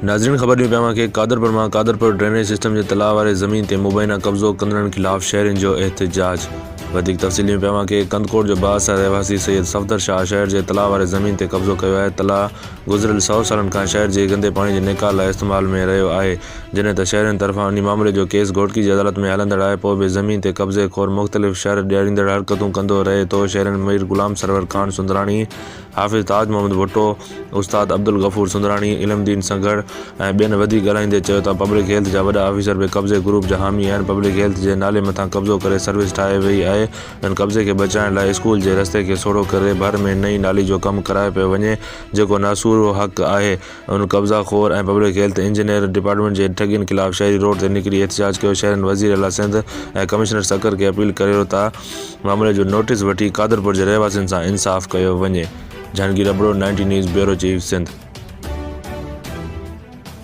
नाज़रीन ख़बर ॾियूं पिया कि कादरपुर ड्रेनेज सिस्टम जे तलाउ वारे ज़मीन ते मुबैना कब्ज़ो कंदड़नि ख़िलाफ़ शहरियुनि जो एहतिजाज। वधीक तफ़सील ॾियूं पिया कि कंदकोट जो बासा रहवासी सैयद सफ़दर शाह शहर जे तलाउ वारे ज़मीन ते कब्ज़ो कयो आहे। तलाउ गुज़िरियल 100 सालनि खां शहर जे गंदे पाणी जे निकाल लाइ इस्तेमाल में रहियो आहे, जॾहिं त शहरियुनि तरफ़ां इन मामले जो केस घोटकी जी अदालत में हलंदड़ आहे। पोइ बि ज़मीन ते कब्ज़े खोर मुख़्तलिफ़ शहर ॾियारींदड़ हरकतूं कंदो रहे थो। शहरियुनि मीर गुलाम सरवर खान सुंदराणी, हाफ़िज़ ताज मोहम्मद भुट्टो, उस्ताद अब्दुल गफ़ूर सुंदराणी, इल्मदीन संगड़ ऐं ॿियनि वधीक ॻाल्हाईंदे चयो त पब्लिक हेल्थ जा वॾा ऑफिसर बि कब्ज़े ग्रुप जा हामी आहिनि। पब्लिक हेल्थ जे नाले मथां कब्ज़ो करे सर्विस ठाहे वई आहे। इन कब्ज़े खे बचाइण लाइ स्कूल जे रस्ते खे सोढ़ो करे भर में नई नाली जो कमु कराए पियो वञे, जेको नासूरो हक़ आहे। उन कब्ज़ा खोर ऐं पब्लिक हेल्थ इंजीनियर डिपार्टमेंट जे ठॻियुनि ख़िलाफ़ शहरी रोड ते निकिरी एहतिजाज कयो। शहरनि वज़ीर आला सिंध ऐं कमिश्नर सकर खे अपील कयो त मामले जो नोटिस वठी कादरपुर जे रहवासियुनि सां इंसाफ़ कयो वञे। Jahangir Abro, 90 news bureau chief, Sindh.